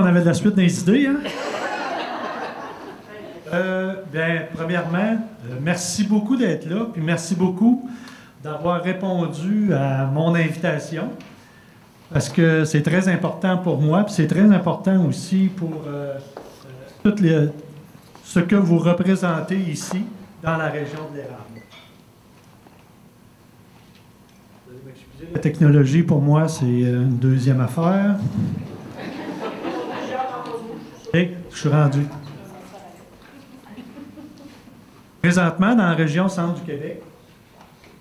qu'on avait de la suite des idées, hein? Bien, premièrement, merci beaucoup d'être là, puis merci beaucoup d'avoir répondu à mon invitation, parce que c'est très important pour moi, puis c'est très important aussi pour ce que vous représentez ici, dans la région de l'Érable. Vous allez m'excuser, la technologie, pour moi, c'est une deuxième affaire. Et je suis rendu. Présentement, dans la région centre du Québec,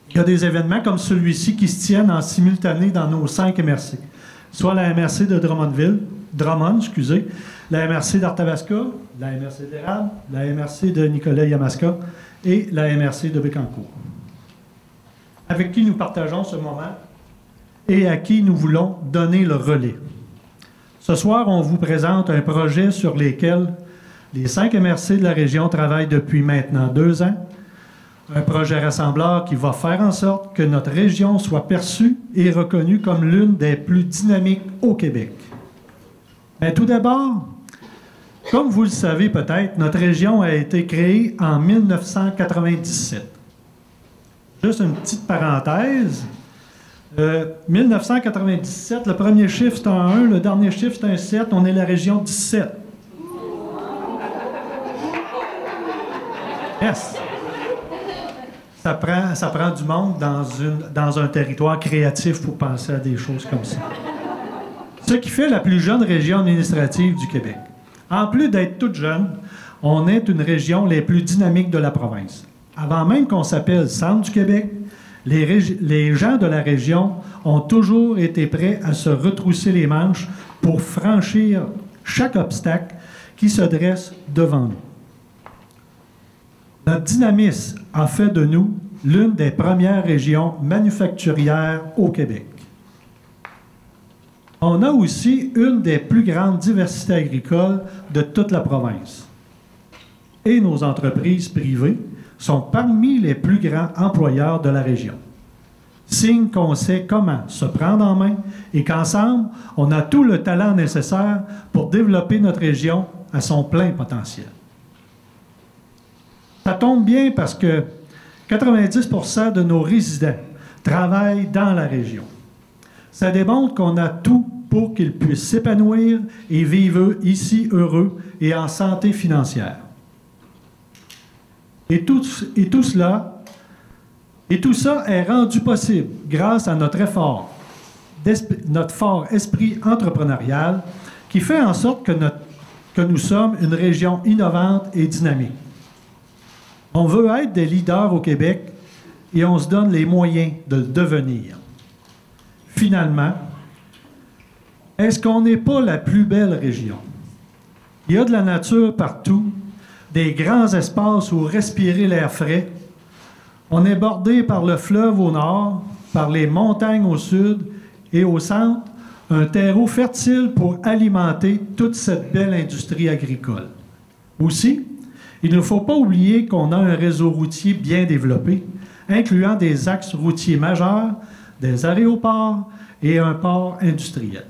il y a des événements comme celui-ci qui se tiennent en simultané dans nos 5 MRC, soit la MRC de Drummond, la MRC d'Arthabasca, la MRC de l'Érable, la MRC de Nicolet-Yamaska et la MRC de Bécancour, avec qui nous partageons ce moment et à qui nous voulons donner le relais. Ce soir, on vous présente un projet sur lequel les 5 MRC de la région travaillent depuis maintenant 2 ans. Un projet rassembleur qui va faire en sorte que notre région soit perçue et reconnue comme l'une des plus dynamiques au Québec. Mais tout d'abord, comme vous le savez peut-être, notre région a été créée en 1997. Juste une petite parenthèse. 1997, le premier chiffre c'est un 1, le dernier chiffre c'est un 7, on est la région 17. Yes. Ça prend du monde dans un territoire créatif pour penser à des choses comme ça. Ce qui fait la plus jeune région administrative du Québec. En plus d'être toute jeune, on est une région les plus dynamiques de la province. Avant même qu'on s'appelle Centre du Québec, les gens de la région ont toujours été prêts à se retrousser les manches pour franchir chaque obstacle qui se dresse devant nous. Notre dynamisme a fait de nous l'une des premières régions manufacturières au Québec. On a aussi une des plus grandes diversités agricoles de toute la province. Et nos entreprises privées sont parmi les plus grands employeurs de la région. Signe qu'on sait comment se prendre en main et qu'ensemble, on a tout le talent nécessaire pour développer notre région à son plein potentiel. Ça tombe bien parce que 90% de nos résidents travaillent dans la région. Ça démontre qu'on a tout pour qu'ils puissent s'épanouir et vivre ici heureux et en santé financière. Et tout ça est rendu possible grâce à notre fort esprit entrepreneurial qui fait en sorte que nous sommes une région innovante et dynamique. On veut être des leaders au Québec et on se donne les moyens de le devenir. Finalement, est-ce qu'on n'est pas la plus belle région? Il y a de la nature partout, des grands espaces où respirer l'air frais. On est bordé par le fleuve au nord, par les montagnes au sud et au centre, un terreau fertile pour alimenter toute cette belle industrie agricole. Aussi, il ne faut pas oublier qu'on a un réseau routier bien développé, incluant des axes routiers majeurs, des aéroports et un port industriel.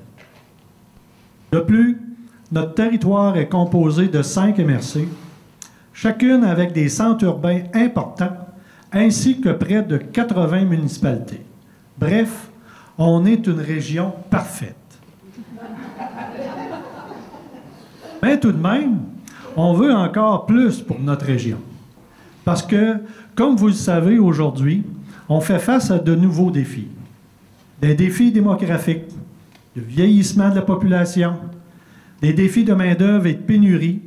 De plus, notre territoire est composé de 5 MRC, chacune avec des centres urbains importants, ainsi que près de 80 municipalités. Bref, on est une région parfaite. Mais tout de même, on veut encore plus pour notre région. Parce que, comme vous le savez aujourd'hui, on fait face à de nouveaux défis. Des défis démographiques, de vieillissement de la population, des défis de main-d'œuvre et de pénurie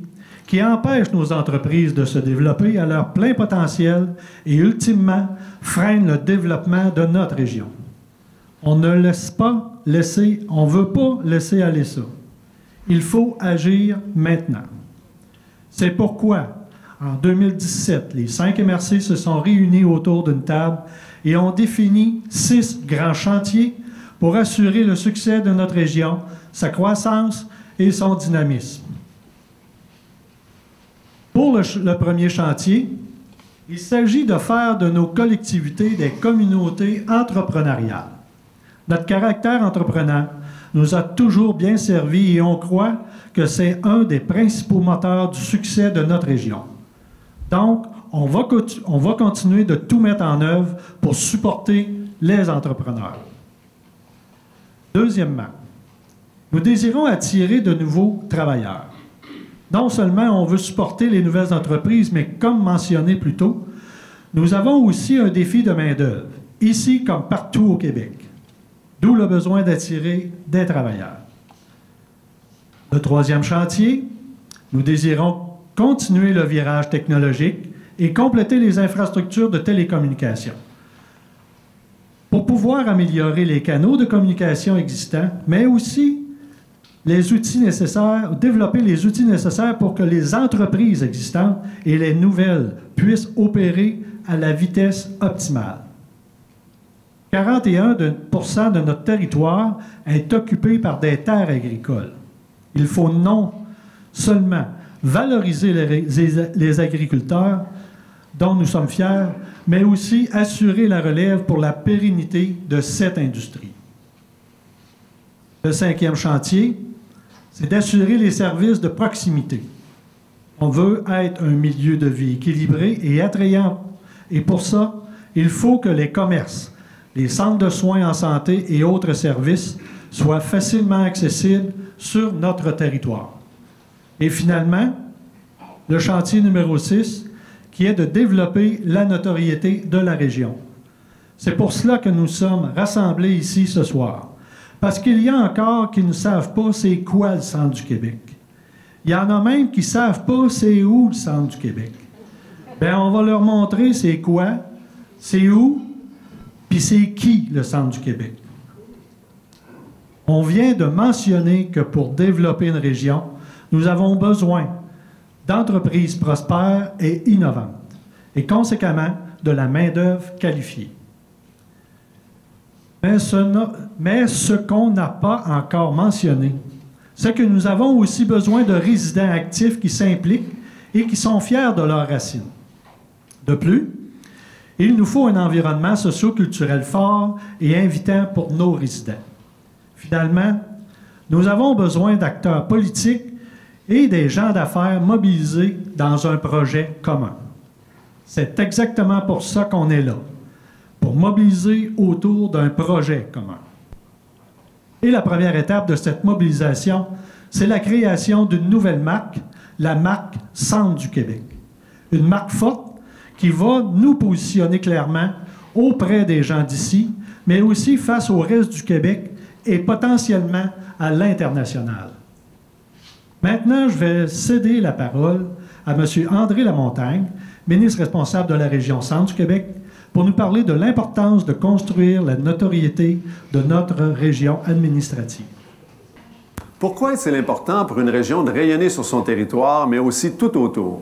qui empêchent nos entreprises de se développer à leur plein potentiel et, ultimement, freinent le développement de notre région. On ne veut pas laisser aller ça. Il faut agir maintenant. C'est pourquoi, en 2017, les 5 MRC se sont réunis autour d'une table et ont défini 6 grands chantiers pour assurer le succès de notre région, sa croissance et son dynamisme. Pour le premier chantier, il s'agit de faire de nos collectivités des communautés entrepreneuriales. Notre caractère entreprenant nous a toujours bien servi et on croit que c'est un des principaux moteurs du succès de notre région. Donc, on va continuer de tout mettre en œuvre pour supporter les entrepreneurs. Deuxièmement, nous désirons attirer de nouveaux travailleurs. Non seulement on veut supporter les nouvelles entreprises, mais comme mentionné plus tôt, nous avons aussi un défi de main-d'œuvre, ici comme partout au Québec, d'où le besoin d'attirer des travailleurs. Le troisième chantier, nous désirons continuer le virage technologique et compléter les infrastructures de télécommunications pour pouvoir améliorer les canaux de communication existants, mais aussi les outils nécessaires, développer les outils nécessaires pour que les entreprises existantes et les nouvelles puissent opérer à la vitesse optimale. 41% de notre territoire est occupé par des terres agricoles. Il faut non seulement valoriser les agriculteurs, dont nous sommes fiers, mais aussi assurer la relève pour la pérennité de cette industrie. Le cinquième chantier, c'est d'assurer les services de proximité. On veut être un milieu de vie équilibré et attrayant. Et pour ça, il faut que les commerces, les centres de soins en santé et autres services soient facilement accessibles sur notre territoire. Et finalement, le chantier numéro 6, qui est de développer la notoriété de la région. C'est pour cela que nous sommes rassemblés ici ce soir. Parce qu'il y a encore qui ne savent pas c'est quoi le centre du Québec. Il y en a même qui ne savent pas c'est où le centre du Québec. Bien, on va leur montrer c'est quoi, c'est où, puis c'est qui le centre du Québec. On vient de mentionner que pour développer une région, nous avons besoin d'entreprises prospères et innovantes, et conséquemment de la main-d'œuvre qualifiée. Mais ce qu'on n'a pas encore mentionné, c'est que nous avons aussi besoin de résidents actifs qui s'impliquent et qui sont fiers de leurs racines. De plus, il nous faut un environnement socio-culturel fort et invitant pour nos résidents. Finalement, nous avons besoin d'acteurs politiques et des gens d'affaires mobilisés dans un projet commun. C'est exactement pour ça qu'on est là, pour mobiliser autour d'un projet commun. Et la première étape de cette mobilisation, c'est la création d'une nouvelle marque, la marque Centre du Québec. Une marque forte qui va nous positionner clairement auprès des gens d'ici, mais aussi face au reste du Québec et potentiellement à l'international. Maintenant, je vais céder la parole à M. André Lamontagne, ministre responsable de la région Centre du Québec, pour nous parler de l'importance de construire la notoriété de notre région administrative. Pourquoi est-il important pour une région de rayonner sur son territoire, mais aussi tout autour?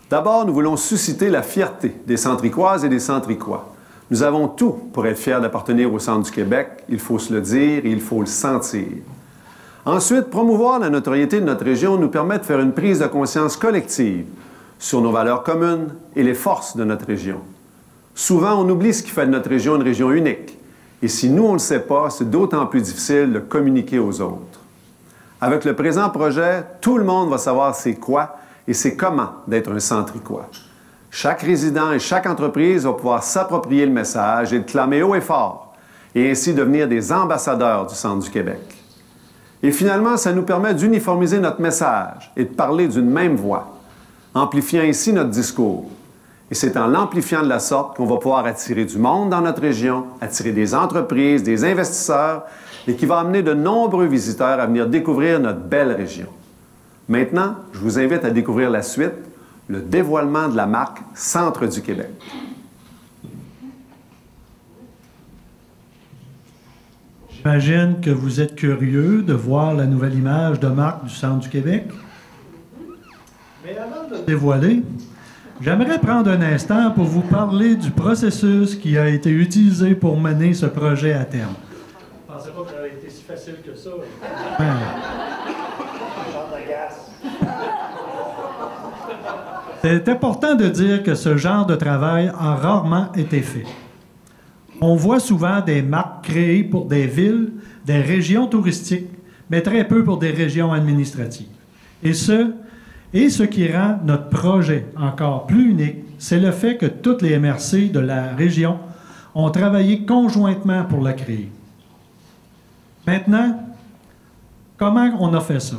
D'abord, nous voulons susciter la fierté des Centricoises et des Centricois. Nous avons tout pour être fiers d'appartenir au Centre du Québec, il faut se le dire et il faut le sentir. Ensuite, promouvoir la notoriété de notre région nous permet de faire une prise de conscience collective sur nos valeurs communes et les forces de notre région. Souvent, on oublie ce qui fait de notre région une région unique. Et si nous, on ne le sait pas, c'est d'autant plus difficile de communiquer aux autres. Avec le présent projet, tout le monde va savoir c'est quoi et c'est comment d'être un Centricois. Chaque résident et chaque entreprise va pouvoir s'approprier le message et le clamer haut et fort, et ainsi devenir des ambassadeurs du Centre du Québec. Et finalement, ça nous permet d'uniformiser notre message et de parler d'une même voix, amplifiant ainsi notre discours. Et c'est en l'amplifiant de la sorte qu'on va pouvoir attirer du monde dans notre région, attirer des entreprises, des investisseurs, et qui va amener de nombreux visiteurs à venir découvrir notre belle région. Maintenant, je vous invite à découvrir la suite, le dévoilement de la marque Centre du Québec. J'imagine que vous êtes curieux de voir la nouvelle image de marque du Centre du Québec. Mais avant de le dévoiler, j'aimerais prendre un instant pour vous parler du processus qui a été utilisé pour mener ce projet à terme. Je ne pensais pas que ça avait été si facile que ça. C'est important de dire que ce genre de travail a rarement été fait. On voit souvent des marques créées pour des villes, des régions touristiques, mais très peu pour des régions administratives. Et ce qui rend notre projet encore plus unique, c'est le fait que toutes les MRC de la région ont travaillé conjointement pour la créer. Maintenant, comment on a fait ça?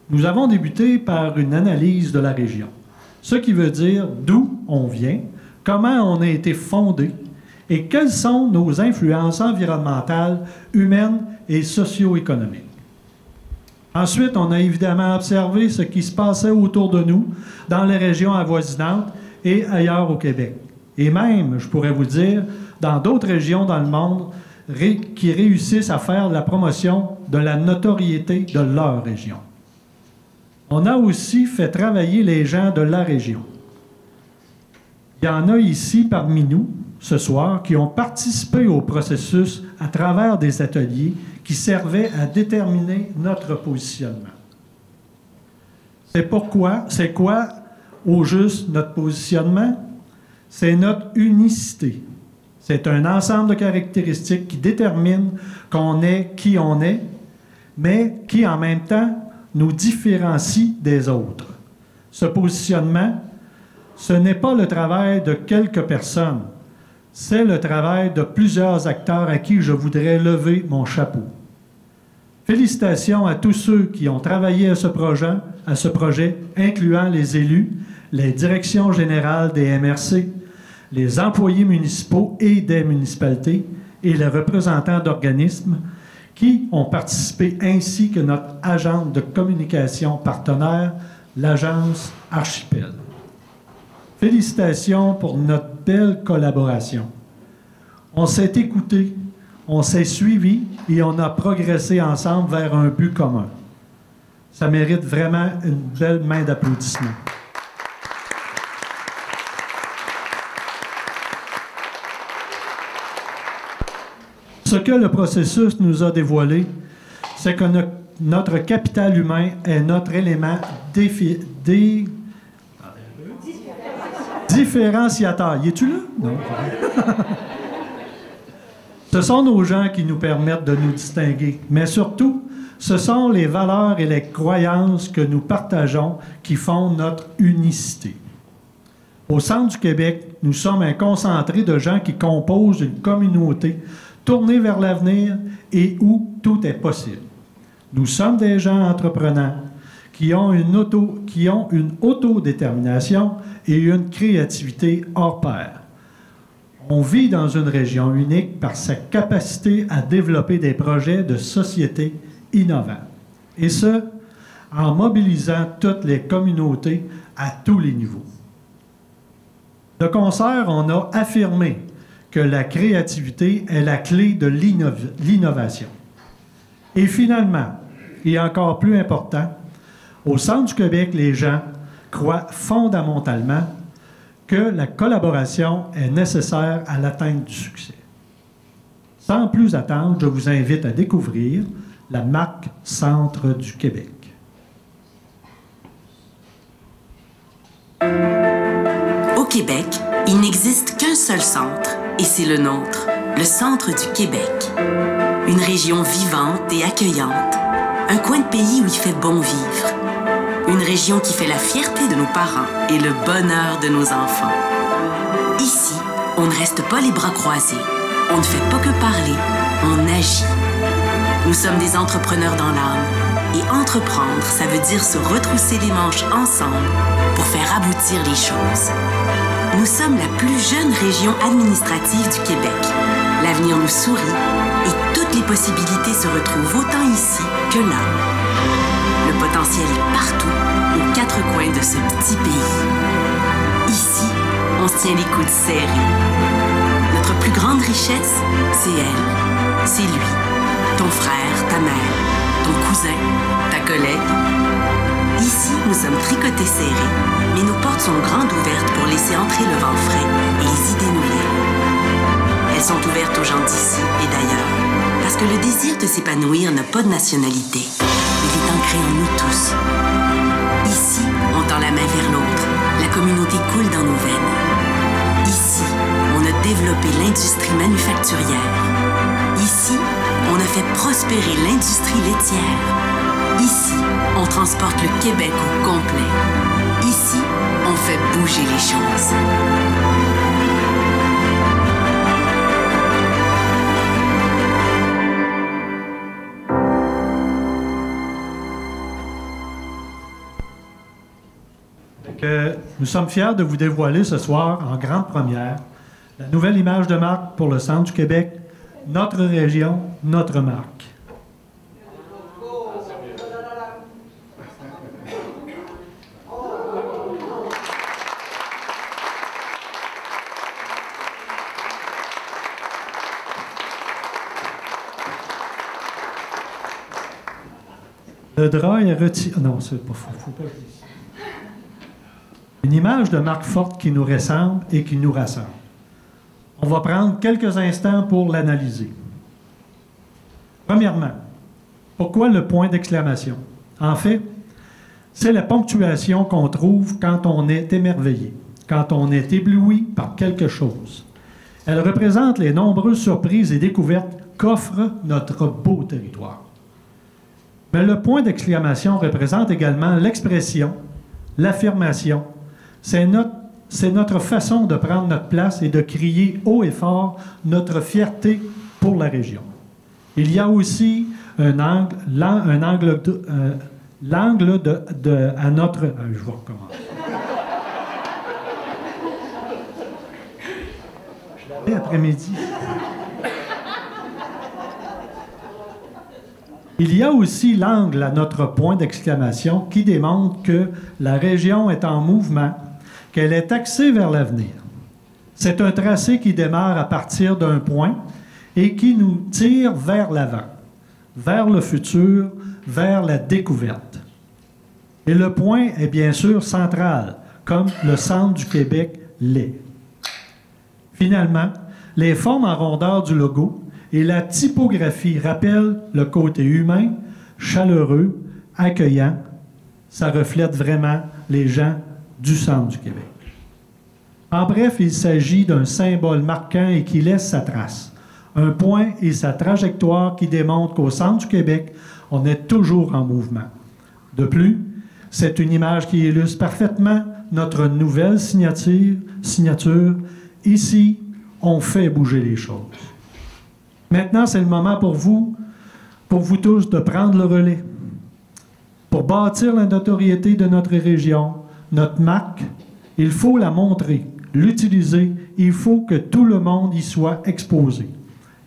Nous avons débuté par une analyse de la région, ce qui veut dire d'où on vient, comment on a été fondé et quelles sont nos influences environnementales, humaines et socio-économiques. Ensuite, on a évidemment observé ce qui se passait autour de nous, dans les régions avoisinantes et ailleurs au Québec. Et même, je pourrais vous dire, dans d'autres régions dans le monde qui réussissent à faire la promotion de la notoriété de leur région. On a aussi fait travailler les gens de la région. Il y en a ici parmi nous, ce soir, qui ont participé au processus à travers des ateliers qui servaient à déterminer notre positionnement. C'est quoi, au juste, notre positionnement? C'est notre unicité. C'est un ensemble de caractéristiques qui déterminent qu'on est qui on est, mais qui, en même temps, nous différencie des autres. Ce positionnement, ce n'est pas le travail de quelques personnes, c'est le travail de plusieurs acteurs à qui je voudrais lever mon chapeau. Félicitations à tous ceux qui ont travaillé à ce projet, incluant les élus, les directions générales des MRC, les employés municipaux et des municipalités et les représentants d'organismes qui ont participé, ainsi que notre agente de communication partenaire, l'agence Archipel. Félicitations pour notre belle collaboration. On s'est écoutés, on s'est suivis et on a progressé ensemble vers un but commun. Ça mérite vraiment une belle main d'applaudissement. Ce que le processus nous a dévoilé, c'est que notre capital humain est notre élément différenciateur. Y es-tu là? Non. Ce sont nos gens qui nous permettent de nous distinguer, mais surtout, ce sont les valeurs et les croyances que nous partageons qui font notre unicité. Au centre du Québec, nous sommes un concentré de gens qui composent une communauté tournée vers l'avenir et où tout est possible. Nous sommes des gens entreprenants qui ont une autodétermination et une créativité hors pair. On vit dans une région unique par sa capacité à développer des projets de société innovants. Et ce, en mobilisant toutes les communautés à tous les niveaux. De concert, on a affirmé que la créativité est la clé de l'innovation. Et finalement, et encore plus important, au centre du Québec, les gens croient fondamentalement que la collaboration est nécessaire à l'atteinte du succès. Sans plus attendre, je vous invite à découvrir la marque Centre du Québec. Au Québec, il n'existe qu'un seul centre, et c'est le nôtre, le Centre du Québec. Une région vivante et accueillante, un coin de pays où il fait bon vivre. Une région qui fait la fierté de nos parents et le bonheur de nos enfants. Ici, on ne reste pas les bras croisés, on ne fait pas que parler, on agit. Nous sommes des entrepreneurs dans l'âme, et entreprendre, ça veut dire se retrousser les manches ensemble pour faire aboutir les choses. Nous sommes la plus jeune région administrative du Québec. L'avenir nous sourit et toutes les possibilités se retrouvent autant ici que là. Le potentiel est partout, aux quatre coins de ce petit pays. Ici, on se tient les coudes serrés. Notre plus grande richesse, c'est elle, c'est lui, ton frère, ta mère, ton cousin, ta collègue. Ici, nous sommes tricotés serrés, mais nos portes sont grandes ouvertes pour laisser entrer le vent frais et les idées nouvelles. Elles sont ouvertes aux gens d'ici et d'ailleurs, parce que le désir de s'épanouir n'a pas de nationalité. Il est ancré en nous tous. Ici, on tend la main vers l'autre. La communauté coule dans nos veines. Ici, on a développé l'industrie manufacturière manufacturière. Ici, on a fait prospérer l'industrie laitière. Ici, on transporte le Québec au complet. Ici, on fait bouger les choses. Nous sommes fiers de vous dévoiler ce soir, en grande première, la nouvelle image de marque pour le centre du Québec, notre région, notre marque. Le drap est retiré. Non, c'est pas faux. Faut pas le dire. Une image de marque forte qui nous ressemble et qui nous rassemble. On va prendre quelques instants pour l'analyser. Premièrement, pourquoi le point d'exclamation? En fait, c'est la ponctuation qu'on trouve quand on est émerveillé, quand on est ébloui par quelque chose. Elle représente les nombreuses surprises et découvertes qu'offre notre beau territoire. Mais le point d'exclamation représente également l'expression, l'affirmation. C'est notre façon de prendre notre place et de crier haut et fort notre fierté pour la région. Il y a aussi l'angle à notre... je vais recommencer. Je l'avais après-midi. Il y a aussi l'angle à notre point d'exclamation qui démontre que la région est en mouvement, qu'elle est axée vers l'avenir. C'est un tracé qui démarre à partir d'un point et qui nous tire vers l'avant, vers le futur, vers la découverte. Et le point est bien sûr central, comme le centre du Québec l'est. Finalement, les formes en rondeur du logo et la typographie rappellent le côté humain, chaleureux, accueillant. Ça reflète vraiment les gens du centre du Québec. En bref, il s'agit d'un symbole marquant et qui laisse sa trace. Un point et sa trajectoire qui démontrent qu'au centre du Québec, on est toujours en mouvement. De plus, c'est une image qui illustre parfaitement notre nouvelle signature. Ici, on fait bouger les choses. Maintenant, c'est le moment pour vous tous, de prendre le relais. Pour bâtir la notoriété de notre région, notre marque, il faut la montrer, l'utiliser. Il faut que tout le monde y soit exposé.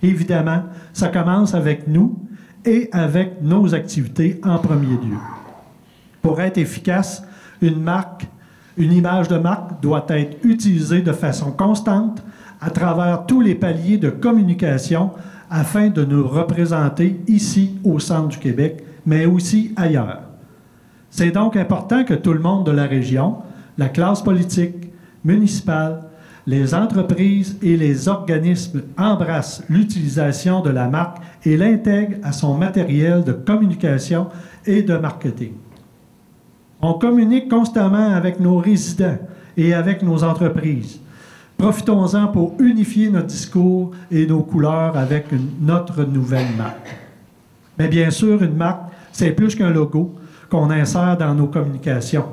Évidemment, ça commence avec nous et avec nos activités en premier lieu. Pour être efficace, une image de marque doit être utilisée de façon constante à travers tous les paliers de communication afin de nous représenter ici au centre du Québec, mais aussi ailleurs. C'est donc important que tout le monde de la région, la classe politique, municipale, les entreprises et les organismes embrassent l'utilisation de la marque et l'intègrent à son matériel de communication et de marketing. On communique constamment avec nos résidents et avec nos entreprises. Profitons-en pour unifier notre discours et nos couleurs avec notre nouvelle marque. Mais bien sûr, une marque, c'est plus qu'un logo qu'on insère dans nos communications.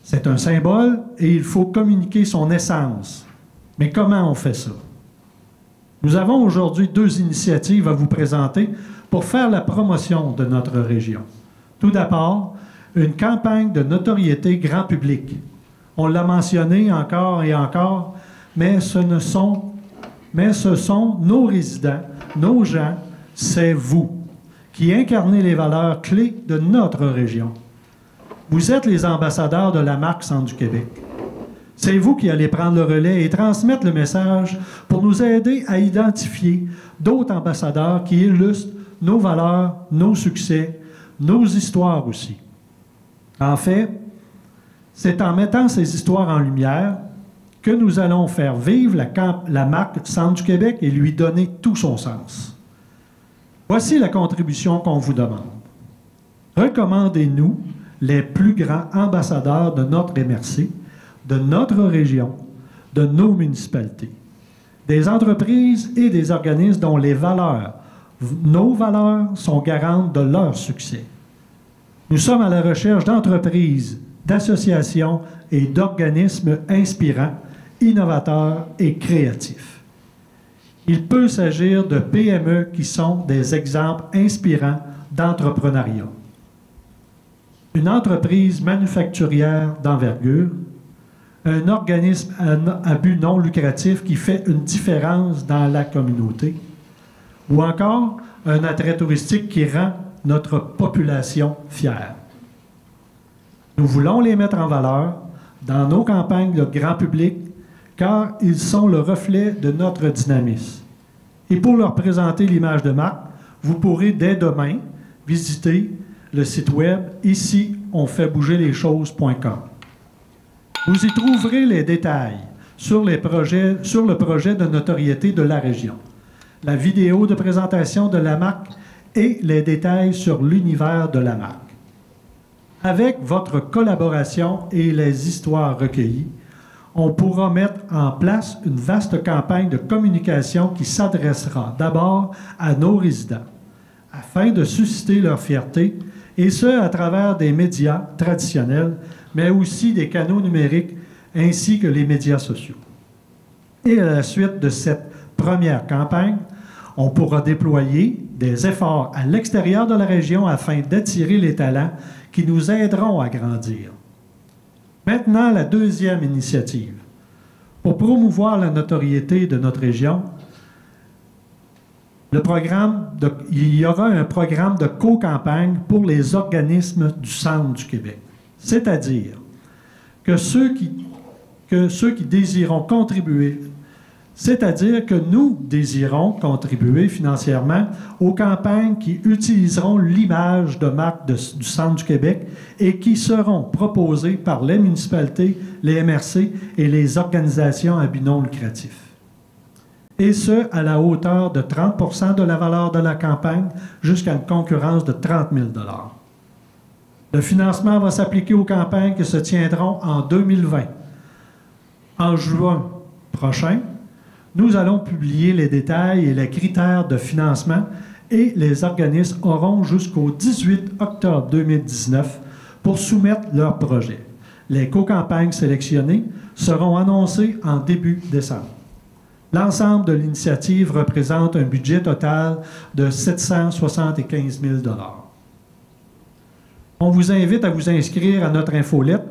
C'est un symbole et il faut communiquer son essence. Mais comment on fait ça? Nous avons aujourd'hui 2 initiatives à vous présenter pour faire la promotion de notre région. Tout d'abord, une campagne de notoriété grand public. On l'a mentionné encore et encore, mais ce sont nos résidents, nos gens, c'est vous, qui incarnez les valeurs clés de notre région. Vous êtes les ambassadeurs de la marque Centre du Québec. C'est vous qui allez prendre le relais et transmettre le message pour nous aider à identifier d'autres ambassadeurs qui illustrent nos valeurs, nos succès, nos histoires aussi. En fait, c'est en mettant ces histoires en lumière que nous allons faire vivre la marque Centre du Québec et lui donner tout son sens. Voici la contribution qu'on vous demande. Recommandez-nous les plus grands ambassadeurs de notre MRC, de notre région, de nos municipalités. Des entreprises et des organismes dont les valeurs, nos valeurs, sont garantes de leur succès. Nous sommes à la recherche d'entreprises, d'associations et d'organismes inspirants, innovateurs et créatifs. Il peut s'agir de PME qui sont des exemples inspirants d'entrepreneuriat. Une entreprise manufacturière d'envergure, un organisme à but non lucratif qui fait une différence dans la communauté, ou encore un attrait touristique qui rend notre population fière. Nous voulons les mettre en valeur dans nos campagnes de grand public, car ils sont le reflet de notre dynamisme. Et pour leur présenter l'image de marque, vous pourrez dès demain visiter le site web ici-on-fait-bouger-les-choses.com. Vous y trouverez les détails sur le projet de notoriété de la région, la vidéo de présentation de la marque et les détails sur l'univers de la marque. Avec votre collaboration et les histoires recueillies, on pourra mettre en place une vaste campagne de communication qui s'adressera d'abord à nos résidents, afin de susciter leur fierté, et ce, à travers des médias traditionnels, mais aussi des canaux numériques, ainsi que les médias sociaux. Et à la suite de cette première campagne, on pourra déployer des efforts à l'extérieur de la région afin d'attirer les talents qui nous aideront à grandir. Maintenant, la deuxième initiative. Pour promouvoir la notoriété de notre région, il y aura un programme de co-campagne pour les organismes du centre du Québec. C'est-à-dire que ceux qui désireront contribuer, c'est-à-dire que nous désirons contribuer financièrement aux campagnes qui utiliseront l'image de marque du Centre du Québec et qui seront proposées par les municipalités, les MRC et les organisations à but non lucratif. Et ce, à la hauteur de 30 % de la valeur de la campagne jusqu'à une concurrence de 30 000 $. Le financement va s'appliquer aux campagnes qui se tiendront en 2020. En juin prochain, nous allons publier les détails et les critères de financement et les organismes auront jusqu'au 18 octobre 2019 pour soumettre leur projet. Les co-campagnes sélectionnées seront annoncées en début décembre. L'ensemble de l'initiative représente un budget total de 775 000 $. On vous invite à vous inscrire à notre infolette,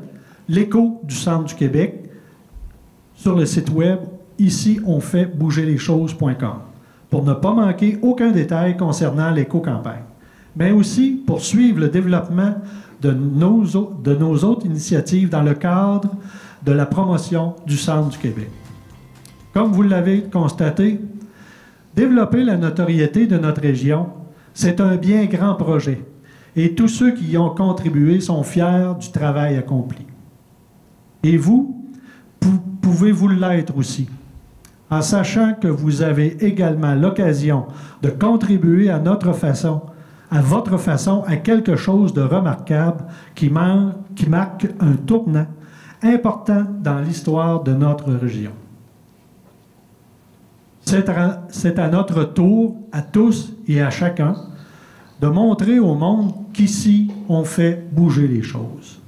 l'Écho du Centre du Québec, sur le site web ici-on-fait-bouger-les-choses.com pour ne pas manquer aucun détail concernant l'éco-campagne, mais aussi pour suivre le développement de nos autres initiatives dans le cadre de la promotion du Centre du Québec. Comme vous l'avez constaté, développer la notoriété de notre région, c'est un bien grand projet et tous ceux qui y ont contribué sont fiers du travail accompli. Et vous, pouvez-vous l'être aussi, en sachant que vous avez également l'occasion de contribuer à votre façon à quelque chose de remarquable qui marque un tournant important dans l'histoire de notre région. C'est à notre tour, à tous et à chacun, de montrer au monde qu'ici, on fait bouger les choses.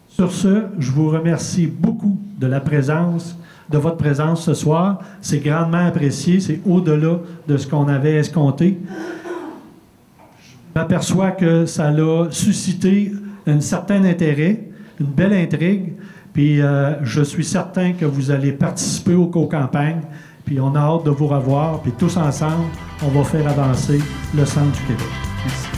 Sur ce, je vous remercie beaucoup de votre présence ce soir. C'est grandement apprécié, c'est au-delà de ce qu'on avait escompté. Je m'aperçois que ça a suscité un certain intérêt, une belle intrigue, puis je suis certain que vous allez participer aux co-campagnes, puis on a hâte de vous revoir, puis tous ensemble, on va faire avancer le Centre du Québec. Merci.